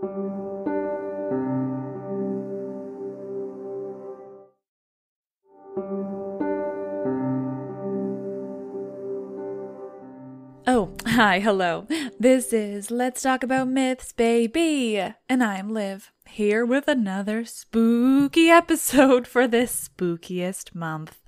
Oh, hi, hello. This is Let's Talk About Myths, baby. And I'm Liv, here with another spooky episode for this spookiest month.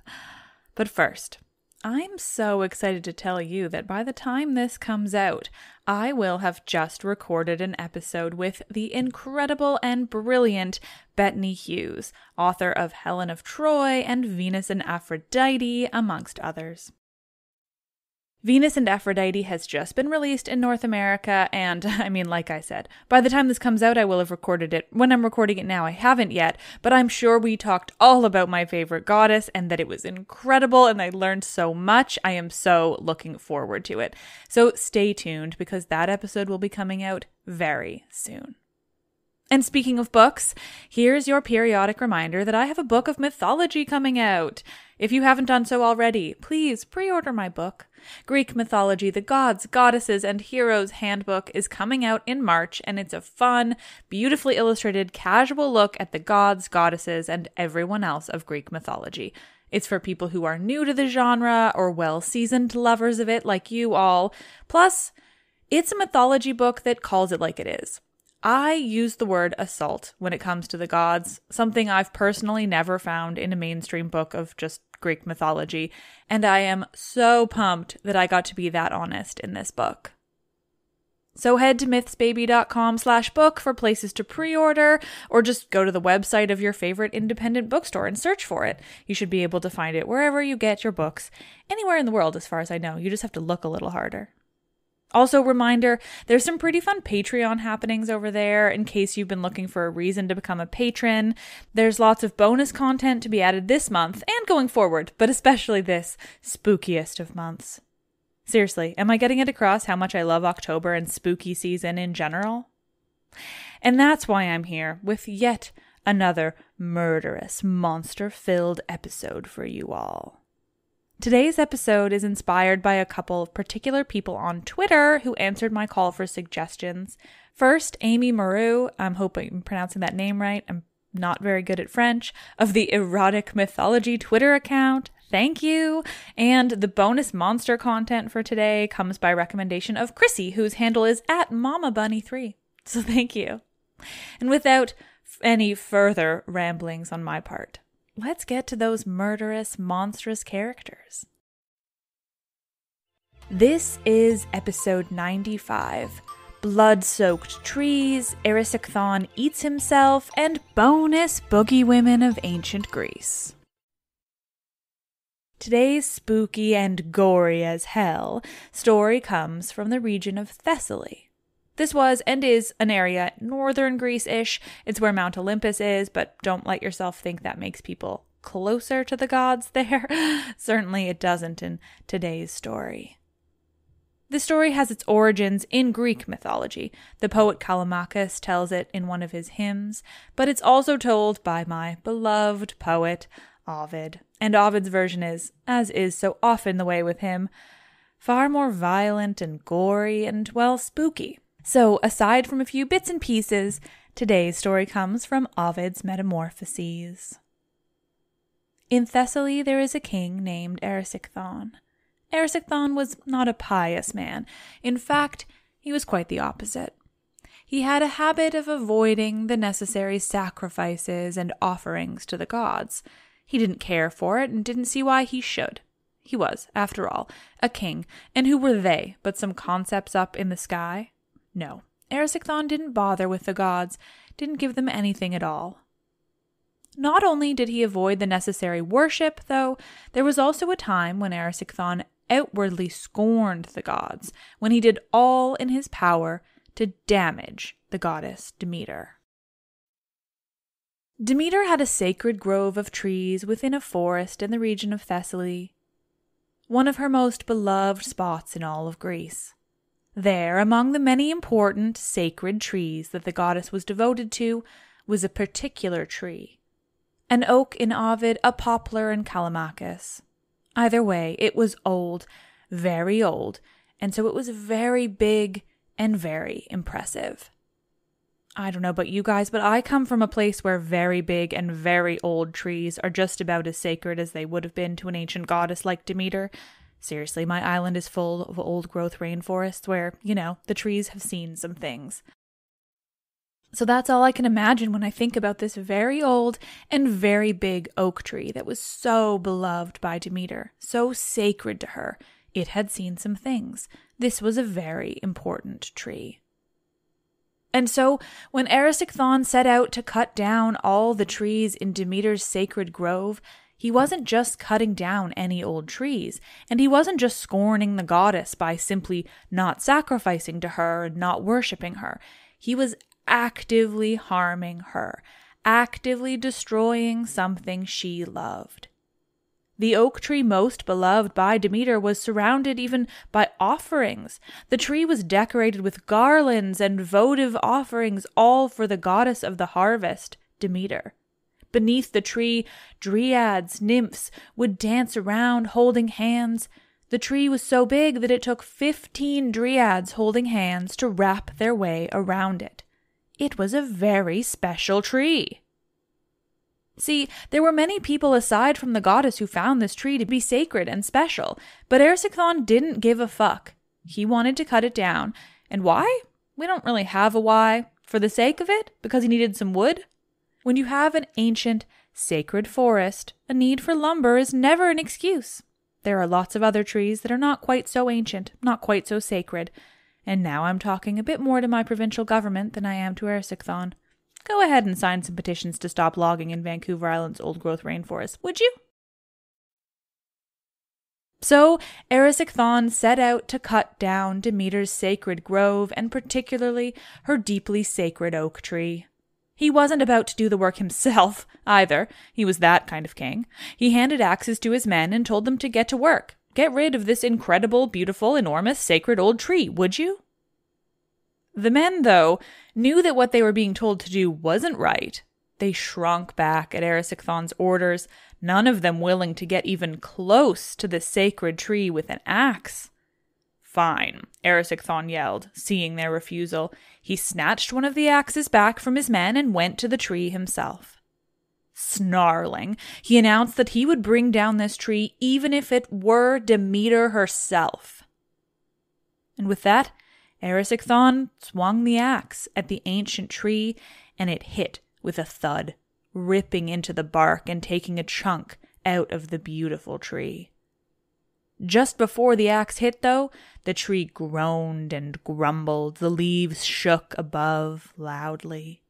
But first, I'm so excited to tell you that by the time this comes out, I will have just recorded an episode with the incredible and brilliant Bettany Hughes, author of Helen of Troy and Venus and Aphrodite, amongst others. Venus and Aphrodite has just been released in North America, and like I said, by the time this comes out, I will have recorded it. When I'm recording it now, I haven't yet, but I'm sure we talked all about my favorite goddess and that it was incredible and I learned so much. I am so looking forward to it. So stay tuned because that episode will be coming out very soon. And speaking of books, here's your periodic reminder that I have a book of mythology coming out. If you haven't done so already, please pre-order my book. Greek Mythology, The Gods, Goddesses, and Heroes Handbook is coming out in March, and it's a fun, beautifully illustrated, casual look at the gods, goddesses, and everyone else of Greek mythology. It's for people who are new to the genre or well-seasoned lovers of it like you all. Plus, it's a mythology book that calls it like it is. I use the word assault when it comes to the gods, something I've personally never found in a mainstream book of just Greek mythology, and I am so pumped that I got to be that honest in this book. So head to mythsbaby.com/book for places to pre-order, or just go to the website of your favorite independent bookstore and search for it. You should be able to find it wherever you get your books, anywhere in the world as far as I know. You just have to look a little harder. Also, reminder, there's some pretty fun Patreon happenings over there in case you've been looking for a reason to become a patron. There's lots of bonus content to be added this month and going forward, but especially this spookiest of months. Seriously, am I getting it across how much I love October and spooky season in general? And that's why I'm here with yet another murderous, monster-filled episode for you all. Today's episode is inspired by a couple of particular people on Twitter who answered my call for suggestions. First, Amy Maru, I'm hoping I'm pronouncing that name right, I'm not very good at French, of the Erotic Mythology Twitter account. Thank you. And the bonus monster content for today comes by recommendation of Chrissy, whose handle is @MamaBunny3. So thank you. And without any further ramblings on my part, let's get to those murderous, monstrous characters. This is episode 95. Blood-soaked trees, Erysichthon eats himself, and bonus Boogeywomen of ancient Greece. Today's spooky and gory as hell story comes from the region of Thessaly. This was and is an area northern Greece-ish. It's where Mount Olympus is, but don't let yourself think that makes people closer to the gods there. Certainly it doesn't in today's story. The story has its origins in Greek mythology. The poet Callimachus tells it in one of his hymns, but it's also told by my beloved poet Ovid. And Ovid's version is, as is so often the way with him, far more violent and gory and, well, spooky. So, aside from a few bits and pieces, today's story comes from Ovid's Metamorphoses. In Thessaly, there is a king named Erysichthon. Erysichthon was not a pious man. In fact, he was quite the opposite. He had a habit of avoiding the necessary sacrifices and offerings to the gods. He didn't care for it and didn't see why he should. He was, after all, a king, and who were they but some concepts up in the sky? No, Erysichthon didn't bother with the gods, didn't give them anything at all. Not only did he avoid the necessary worship, though, there was also a time when Erysichthon outwardly scorned the gods, when he did all in his power to damage the goddess Demeter. Demeter had a sacred grove of trees within a forest in the region of Thessaly, one of her most beloved spots in all of Greece. There, among the many important sacred trees that the goddess was devoted to, was a particular tree. An oak in Ovid, a poplar in Callimachus. Either way, it was old, very old, and so it was very big and very impressive. I don't know about you guys, but I come from a place where very big and very old trees are just about as sacred as they would have been to an ancient goddess like Demeter. Seriously, my island is full of old-growth rainforests where, the trees have seen some things. So that's all I can imagine when I think about this very old and very big oak tree that was so beloved by Demeter, so sacred to her. It had seen some things. This was a very important tree. And so, when Erysichthon set out to cut down all the trees in Demeter's sacred grove, he wasn't just cutting down any old trees, and he wasn't just scorning the goddess by simply not sacrificing to her and not worshipping her. He was actively harming her, actively destroying something she loved. The oak tree most beloved by Demeter was surrounded even by offerings. The tree was decorated with garlands and votive offerings, all for the goddess of the harvest, Demeter. Beneath the tree, dryads, nymphs would dance around holding hands. The tree was so big that it took 15 dryads holding hands to wrap their way around it. It was a very special tree. See, there were many people aside from the goddess who found this tree to be sacred and special, but Erysichthon didn't give a fuck. He wanted to cut it down. And why? We don't really have a why. For the sake of it? Because he needed some wood? When you have an ancient, sacred forest, a need for lumber is never an excuse. There are lots of other trees that are not quite so ancient, not quite so sacred. And now I'm talking a bit more to my provincial government than I am to Erysichthon. Go ahead and sign some petitions to stop logging in Vancouver Island's old-growth rainforest, would you? So, Erysichthon set out to cut down Demeter's sacred grove, and particularly her deeply sacred oak tree. He wasn't about to do the work himself, either. He was that kind of king. He handed axes to his men and told them to get to work. Get rid of this incredible, beautiful, enormous, sacred old tree, would you? The men, though, knew that what they were being told to do wasn't right. They shrunk back at Erysichthon's orders, none of them willing to get even close to the sacred tree with an axe. Fine, Erysichthon yelled, seeing their refusal. He snatched one of the axes back from his men and went to the tree himself. Snarling, he announced that he would bring down this tree even if it were Demeter herself. And with that, Erysichthon swung the axe at the ancient tree, and it hit with a thud, ripping into the bark and taking a chunk out of the beautiful tree. Just before the axe hit, though, the tree groaned and grumbled. The leaves shook above loudly.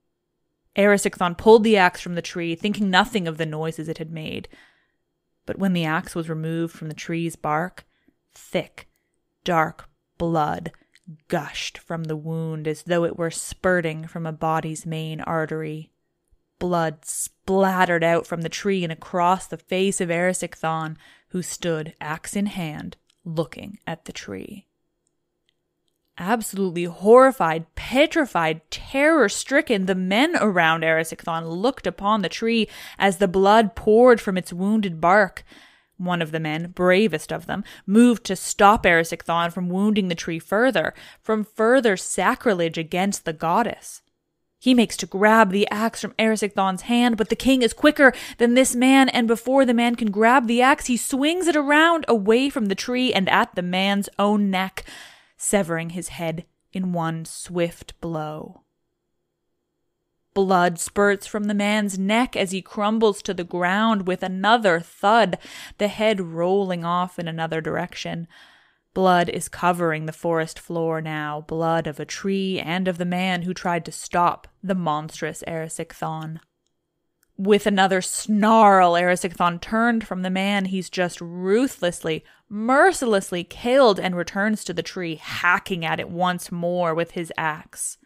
Erysichthon pulled the axe from the tree, thinking nothing of the noises it had made. But when the axe was removed from the tree's bark, thick, dark blood gushed from the wound as though it were spurting from a body's main artery. Blood splattered out from the tree and across the face of Erysichthon, who stood, axe in hand, looking at the tree. Absolutely horrified, petrified, terror-stricken, the men around Erysichthon looked upon the tree as the blood poured from its wounded bark. One of the men, bravest of them, moved to stop Erysichthon from wounding the tree further, from further sacrilege against the goddess. He makes to grab the axe from Erysichthon's hand, but the king is quicker than this man, and before the man can grab the axe, he swings it around away from the tree and at the man's own neck, severing his head in one swift blow. Blood spurts from the man's neck as he crumbles to the ground with another thud, the head rolling off in another direction. Blood is covering the forest floor now, blood of a tree and of the man who tried to stop the monstrous Erysichthon. With another snarl, Erysichthon turned from the man he's just ruthlessly, mercilessly killed and returns to the tree, hacking at it once more with his axe.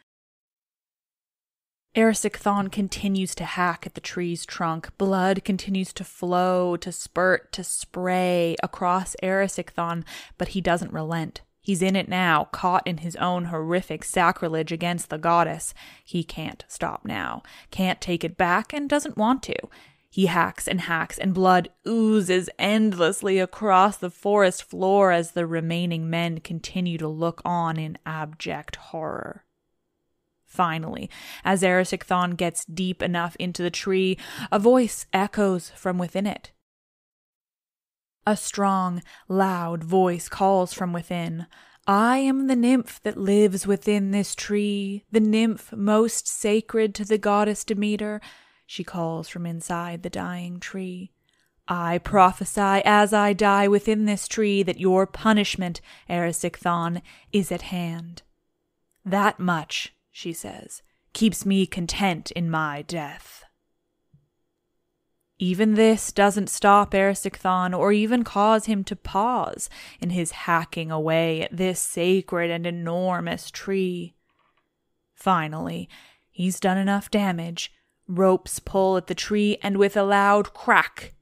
Erysichthon continues to hack at the tree's trunk. Blood continues to flow, to spurt, to spray across Erysichthon, but he doesn't relent. He's in it now, caught in his own horrific sacrilege against the goddess. He can't stop now, can't take it back, and doesn't want to. He hacks, and blood oozes endlessly across the forest floor as the remaining men continue to look on in abject horror. Finally, as Erysichthon gets deep enough into the tree, a voice echoes from within it. A strong, loud voice calls from within. I am the nymph that lives within this tree, the nymph most sacred to the goddess Demeter, she calls from inside the dying tree. I prophesy as I die within this tree that your punishment, Erysichthon, is at hand. That much, she says, keeps me content in my death. Even this doesn't stop Erysichthon or even cause him to pause in his hacking away at this sacred and enormous tree. Finally, he's done enough damage. Ropes pull at the tree, and with a loud crack,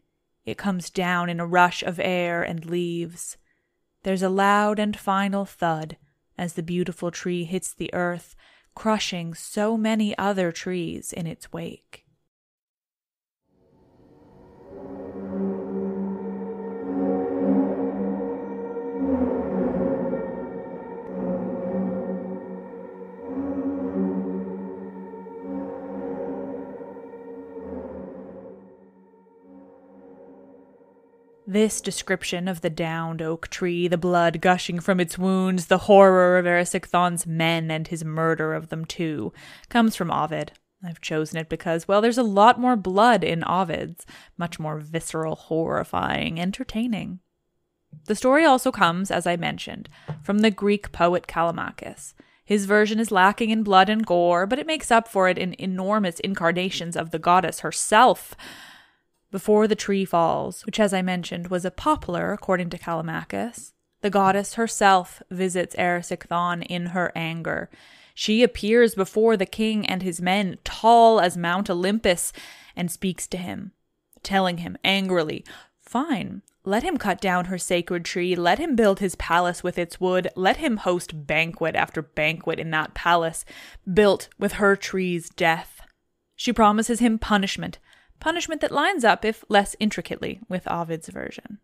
it comes down in a rush of air and leaves. There's a loud and final thud as the beautiful tree hits the earth, crushing so many other trees in its wake. This description of the downed oak tree, the blood gushing from its wounds, the horror of Erysichthon's men and his murder of them too, comes from Ovid. I've chosen it because, well, there's a lot more blood in Ovid's, much more visceral, horrifying, entertaining. The story also comes, as I mentioned, from the Greek poet Callimachus. His version is lacking in blood and gore, but it makes up for it in enormous incarnations of the goddess herself. Before the tree falls, which, as I mentioned, was a poplar, according to Callimachus, the goddess herself visits Erysichthon in her anger. She appears before the king and his men, tall as Mount Olympus, and speaks to him, telling him angrily, "Fine, let him cut down her sacred tree, let him build his palace with its wood, let him host banquet after banquet in that palace, built with her tree's death." She promises him punishment that lines up, if less intricately, with Ovid's version.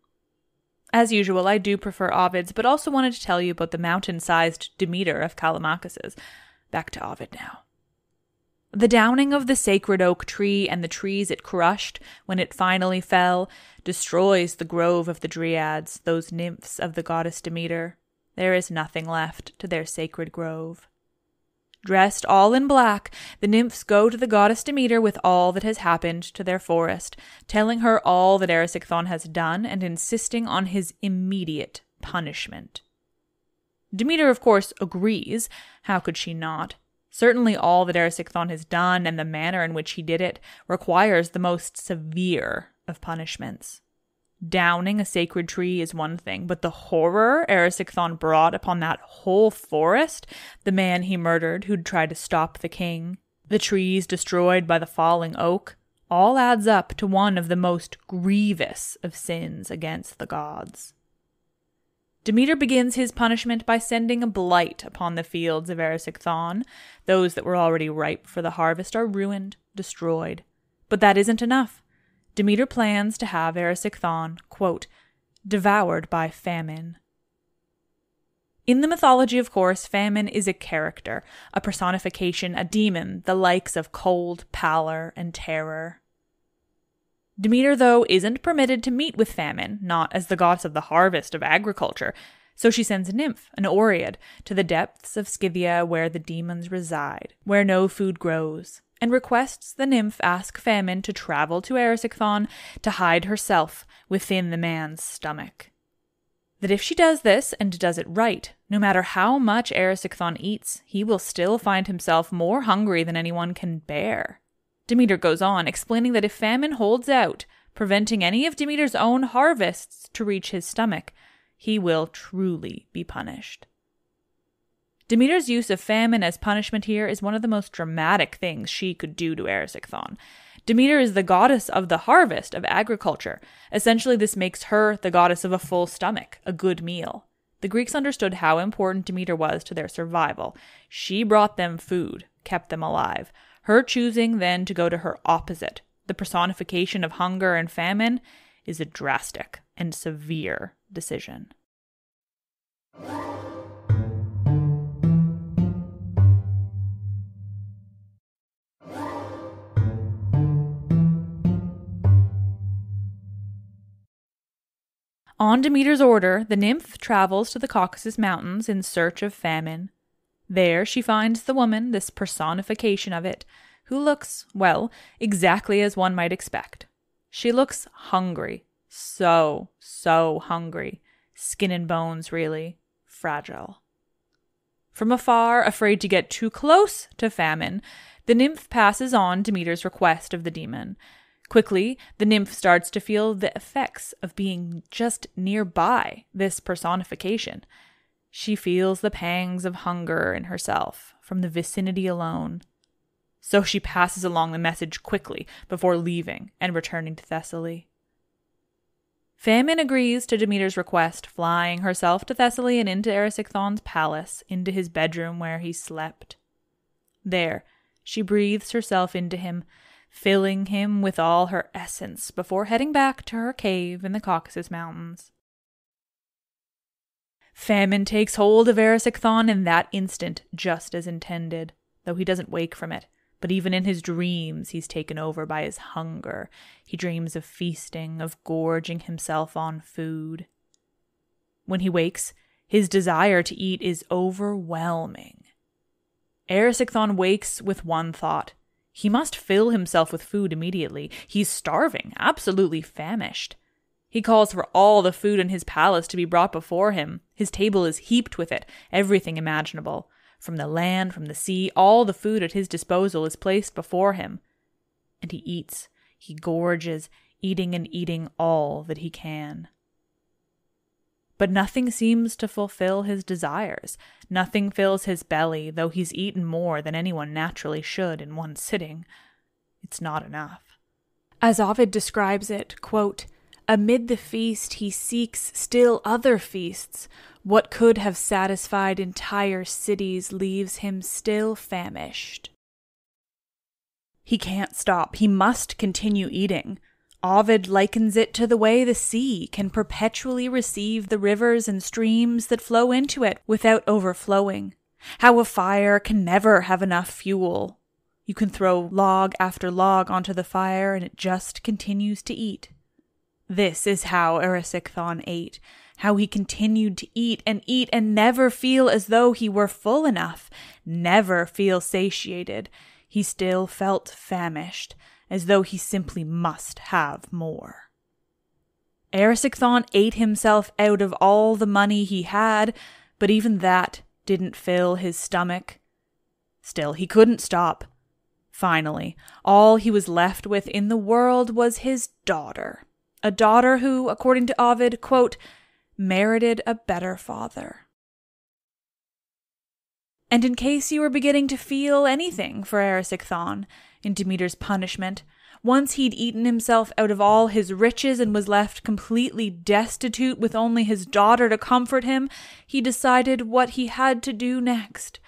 As usual, I do prefer Ovid's, but also wanted to tell you about the mountain-sized Demeter of Callimachus's. Back to Ovid now. The downing of the sacred oak tree and the trees it crushed when it finally fell destroys the grove of the Dryads, those nymphs of the goddess Demeter. There is nothing left to their sacred grove. Dressed all in black, the nymphs go to the goddess Demeter with all that has happened to their forest, telling her all that Erysichthon has done and insisting on his immediate punishment. Demeter, of course, agrees. How could she not? Certainly all that Erysichthon has done and the manner in which he did it requires the most severe of punishments. Downing a sacred tree is one thing, but the horror Erysichthon brought upon that whole forest, the man he murdered who'd tried to stop the king, the trees destroyed by the falling oak, all adds up to one of the most grievous of sins against the gods. Demeter begins his punishment by sending a blight upon the fields of Erysichthon. Those that were already ripe for the harvest are ruined, destroyed. But that isn't enough. Demeter plans to have Erysichthon, quote, devoured by famine. In the mythology, of course, famine is a character, a personification, a demon, the likes of cold, pallor, and terror. Demeter, though, isn't permitted to meet with famine, not as the goddess of the harvest of agriculture, so she sends a nymph, an Oread, to the depths of Scythia where the demons reside, where no food grows, and requests the nymph ask Famine to travel to Erysichthon to hide herself within the man's stomach. That if she does this, and does it right, no matter how much Erysichthon eats, he will still find himself more hungry than anyone can bear. Demeter goes on, explaining that if Famine holds out, preventing any of Demeter's own harvests to reach his stomach, he will truly be punished. Demeter's use of famine as punishment here is one of the most dramatic things she could do to Erysichthon. Demeter is the goddess of the harvest, of agriculture. Essentially, this makes her the goddess of a full stomach, a good meal. The Greeks understood how important Demeter was to their survival. She brought them food, kept them alive. Her choosing then to go to her opposite, the personification of hunger and famine, is a drastic and severe decision. On Demeter's order, the nymph travels to the Caucasus Mountains in search of famine. There she finds the woman, this personification of it, who looks, well, exactly as one might expect. She looks hungry. So hungry. Skin and bones, really. Fragile. From afar, afraid to get too close to famine, the nymph passes on Demeter's request of the demon. Quickly, the nymph starts to feel the effects of being just nearby this personification. She feels the pangs of hunger in herself from the vicinity alone. So she passes along the message quickly before leaving and returning to Thessaly. Famine agrees to Demeter's request, flying herself to Thessaly and into Erysichthon's palace, into his bedroom where he slept. There, she breathes herself into him, filling him with all her essence before heading back to her cave in the Caucasus Mountains. Famine takes hold of Erysichthon in that instant, just as intended, though he doesn't wake from it. But even in his dreams, he's taken over by his hunger. He dreams of feasting, of gorging himself on food. When he wakes, his desire to eat is overwhelming. Erysichthon wakes with one thought. He must fill himself with food immediately. He's starving, absolutely famished. He calls for all the food in his palace to be brought before him. His table is heaped with it, everything imaginable. From the land, from the sea, all the food at his disposal is placed before him. And he eats, he gorges, eating and eating all that he can. But nothing seems to fulfill his desires. Nothing fills his belly, though he's eaten more than anyone naturally should in one sitting. It's not enough. As Ovid describes it, quote, "Amid the feast he seeks still other feasts. What could have satisfied entire cities leaves him still famished." He can't stop. He must continue eating. Ovid likens it to the way the sea can perpetually receive the rivers and streams that flow into it without overflowing. How a fire can never have enough fuel. You can throw log after log onto the fire and it just continues to eat. This is how Erysichthon ate, how he continued to eat and never feel as though he were full enough, never feel satiated. He still felt famished, as though he simply must have more. Erysichthon ate himself out of all the money he had, but even that didn't fill his stomach. Still, he couldn't stop. Finally, all he was left with in the world was his daughter. A daughter who, according to Ovid, quote, merited a better father. And in case you were beginning to feel anything for Erysichthon in Demeter's punishment, once he'd eaten himself out of all his riches and was left completely destitute with only his daughter to comfort him, he decided what he had to do next.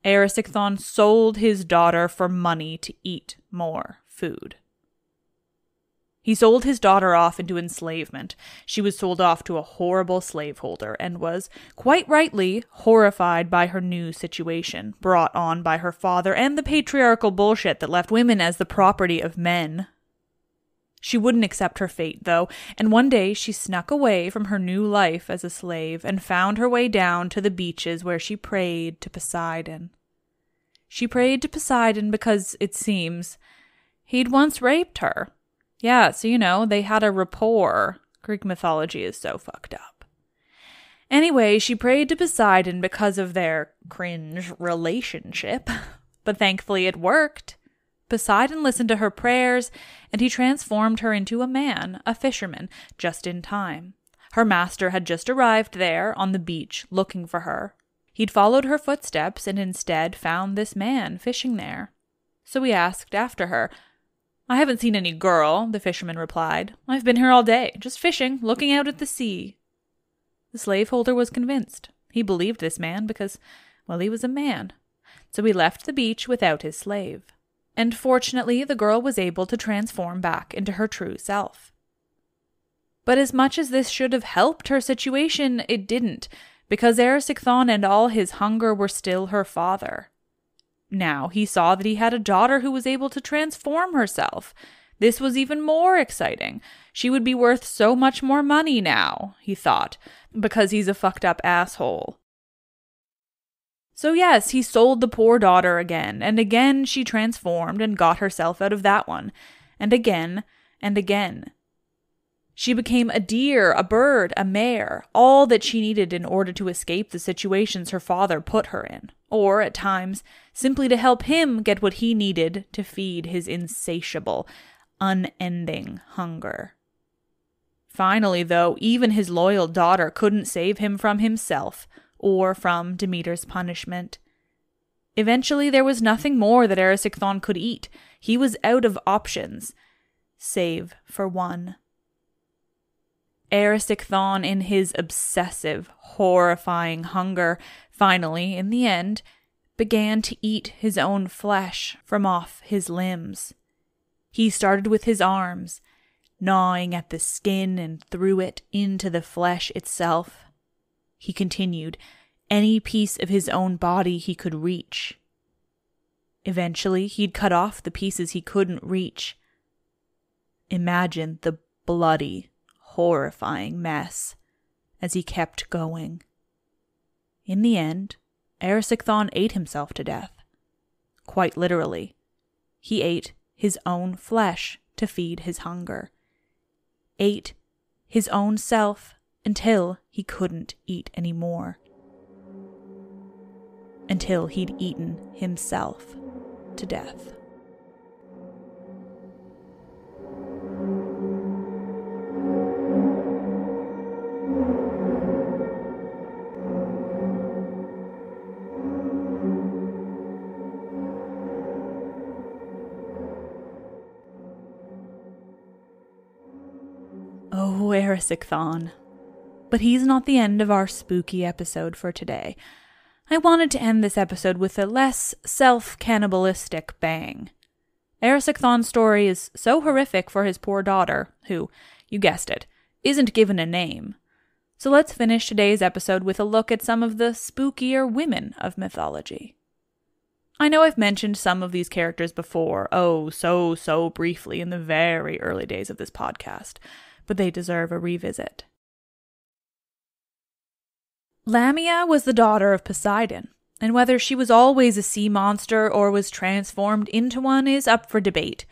Erysichthon sold his daughter for money to eat more food. He sold his daughter off into enslavement. She was sold off to a horrible slaveholder and was, quite rightly, horrified by her new situation, brought on by her father and the patriarchal bullshit that left women as the property of men. She wouldn't accept her fate, though, and one day she snuck away from her new life as a slave and found her way down to the beaches where she prayed to Poseidon. She prayed to Poseidon because, it seems, he'd once raped her. Yeah, so they had a rapport. Greek mythology is so fucked up. Anyway, she prayed to Poseidon because of their cringe relationship. But thankfully it worked. Poseidon listened to her prayers, and he transformed her into a man, a fisherman, just in time. Her master had just arrived there on the beach looking for her. He'd followed her footsteps and instead found this man fishing there. So he asked after her. "I haven't seen any girl," the fisherman replied. "I've been here all day, just fishing, looking out at the sea." The slaveholder was convinced. He believed this man because, well, he was a man. So he left the beach without his slave. And fortunately, the girl was able to transform back into her true self. But as much as this should have helped her situation, it didn't, because Erysichthon and all his hunger were still her father. Now he saw that he had a daughter who was able to transform herself. This was even more exciting. She would be worth so much more money now, he thought, because he's a fucked up asshole. So yes, he sold the poor daughter again, and again she transformed and got herself out of that one, and again, and again. She became a deer, a bird, a mare, all that she needed in order to escape the situations her father put her in, or, at times, simply to help him get what he needed to feed his insatiable, unending hunger. Finally, though, even his loyal daughter couldn't save him from himself, or from Demeter's punishment. Eventually, there was nothing more that Erysichthon could eat. He was out of options, save for one. Erysichthon, in his obsessive, horrifying hunger, finally, in the end, began to eat his own flesh from off his limbs. He started with his arms, gnawing at the skin and threw it into the flesh itself. He continued, any piece of his own body he could reach. Eventually, he'd cut off the pieces he couldn't reach. Imagine the bloody, horrifying mess as he kept going. In the end, Erysichthon ate himself to death. Quite literally. He ate his own flesh to feed his hunger. Ate his own self until he couldn't eat any more. Until he'd eaten himself to death. Oh, Erysichthon. But he's not the end of our spooky episode for today. I wanted to end this episode with a less self-cannibalistic bang. Erysichthon's story is so horrific for his poor daughter, who, you guessed it, isn't given a name. So let's finish today's episode with a look at some of the spookier women of mythology. I know I've mentioned some of these characters before, so briefly in the very early days of this podcast, but they deserve a revisit. Lamia was the daughter of Poseidon, and whether she was always a sea monster or was transformed into one is up for debate.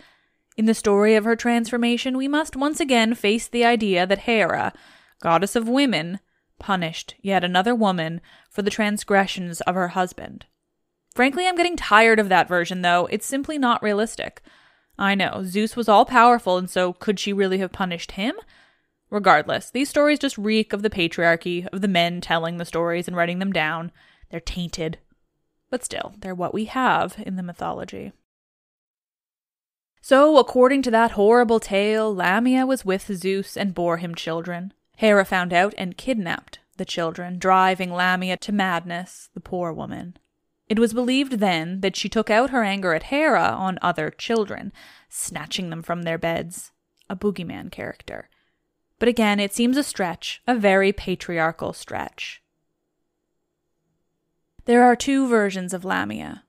In the story of her transformation, we must once again face the idea that Hera, goddess of women, punished yet another woman for the transgressions of her husband. Frankly, I'm getting tired of that version, though. It's simply not realistic. I know, Zeus was all-powerful, and so could she really have punished him? Regardless, these stories just reek of the patriarchy, of the men telling the stories and writing them down. They're tainted. But still, they're what we have in the mythology. So, according to that horrible tale, Lamia was with Zeus and bore him children. Hera found out and kidnapped the children, driving Lamia to madness, the poor woman. It was believed then that she took out her anger at Hera on other children, snatching them from their beds. A boogeyman character. But again, it seems a stretch, a very patriarchal stretch. There are two versions of Lamia.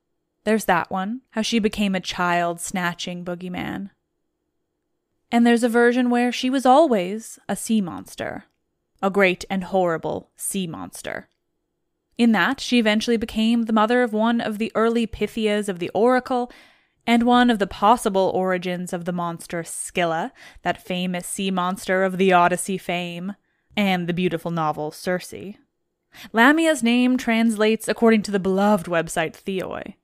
There's that one, how she became a child-snatching boogeyman. And there's a version where she was always a sea monster. A great and horrible sea monster. In that, she eventually became the mother of one of the early Pythias of the Oracle, and one of the possible origins of the monster Scylla, that famous sea monster of the Odyssey fame, and the beautiful novel Circe. Lamia's name translates, according to the beloved website Theoi,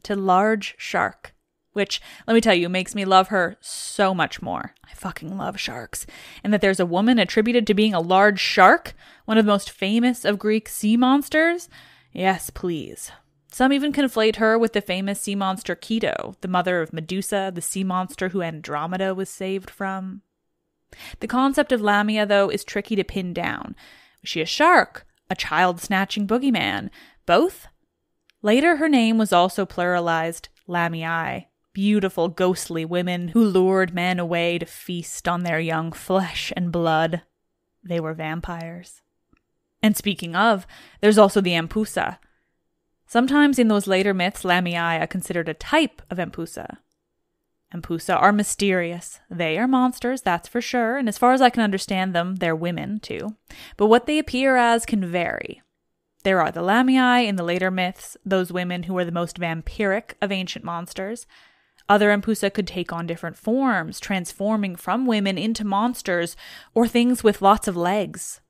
to large shark, which, let me tell you, makes me love her so much more. I fucking love sharks. And that there's a woman attributed to being a large shark, one of the most famous of Greek sea monsters? Yes, please. Some even conflate her with the famous sea monster Keto, the mother of Medusa, the sea monster who Andromeda was saved from. The concept of Lamia, though, is tricky to pin down. Was she a shark? A child-snatching boogeyman? Both? Later, her name was also pluralized Lamiae, beautiful ghostly women who lured men away to feast on their young flesh and blood. They were vampires. And speaking of, there's also the Empusa. Sometimes in those later myths, Lamiae are considered a type of Empusa. Empusa are mysterious. They are monsters, that's for sure, and as far as I can understand them, they're women too. But what they appear as can vary. There are the Lamia in the later myths, those women who are the most vampiric of ancient monsters. Other Empusa could take on different forms, transforming from women into monsters or things with lots of legs.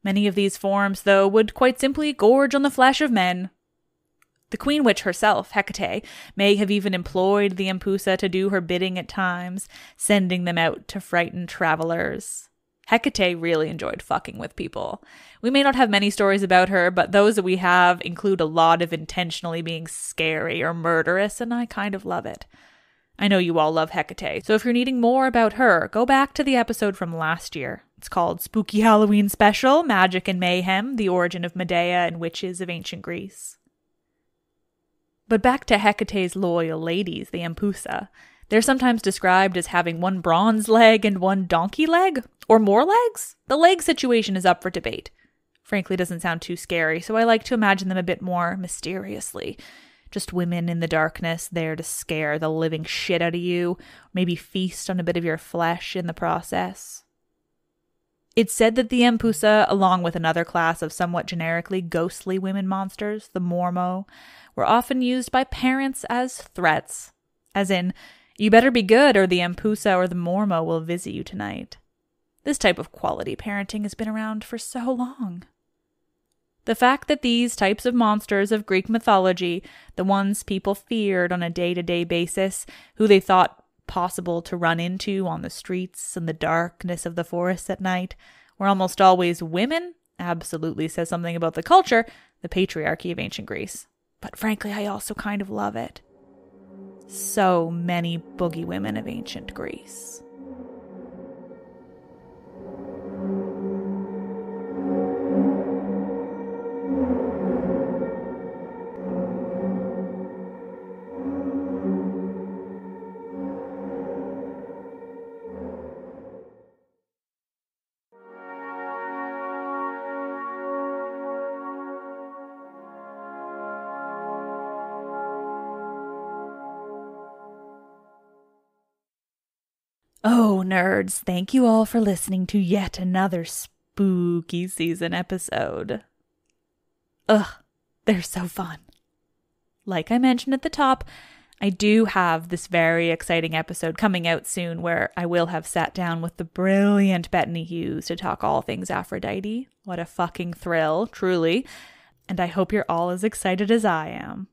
Many of these forms, though, would quite simply gorge on the flesh of men. The Queen Witch herself, Hecate, may have even employed the Empusa to do her bidding at times, sending them out to frighten travelers. Hecate really enjoyed fucking with people. We may not have many stories about her, but those that we have include a lot of intentionally being scary or murderous, and I kind of love it. I know you all love Hecate, so if you're needing more about her, go back to the episode from last year. It's called Spooky Halloween Special, Magic and Mayhem, the Origin of Medea and Witches of Ancient Greece. But back to Hecate's loyal ladies, the Empusa. They're sometimes described as having one bronze leg and one donkey leg, or more legs. The leg situation is up for debate. Frankly, doesn't sound too scary, so I like to imagine them a bit more mysteriously. Just women in the darkness there to scare the living shit out of you, maybe feast on a bit of your flesh in the process. It's said that the Empusa, along with another class of somewhat generically ghostly women monsters, the Mormo, were often used by parents as threats. As in, you better be good or the Empusa or the Mormo will visit you tonight. This type of quality parenting has been around for so long. The fact that these types of monsters of Greek mythology, the ones people feared on a day-to-day basis, who they thought possible to run into on the streets and the darkness of the forests at night, were almost always women, absolutely says something about the culture, the patriarchy of ancient Greece. But frankly, I also kind of love it. So many boogeywomen of ancient Greece. Oh, nerds, thank you all for listening to yet another spooky season episode. Ugh, they're so fun. Like I mentioned at the top, I do have this very exciting episode coming out soon where I will have sat down with the brilliant Bettany Hughes to talk all things Aphrodite. What a fucking thrill, truly. And I hope you're all as excited as I am.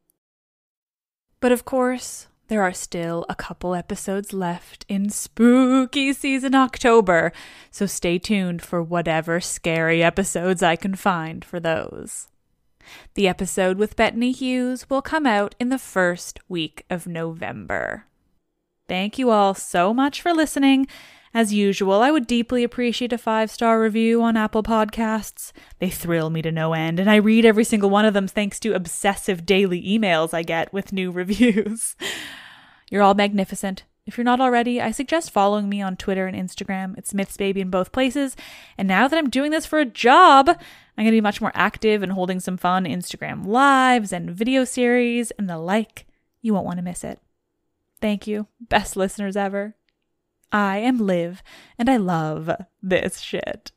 But of course, there are still a couple episodes left in spooky season October, so stay tuned for whatever scary episodes I can find for those. The episode with Bettany Hughes will come out in the first week of November. Thank you all so much for listening. As usual, I would deeply appreciate a 5-star review on Apple Podcasts. They thrill me to no end, and I read every single one of them thanks to obsessive daily emails I get with new reviews. You're all magnificent. If you're not already, I suggest following me on Twitter and Instagram. It's MythsBaby in both places. And now that I'm doing this for a job, I'm going to be much more active and holding some fun Instagram lives and video series and the like. You won't want to miss it. Thank you. Best listeners ever. I am Liv, and I love this shit.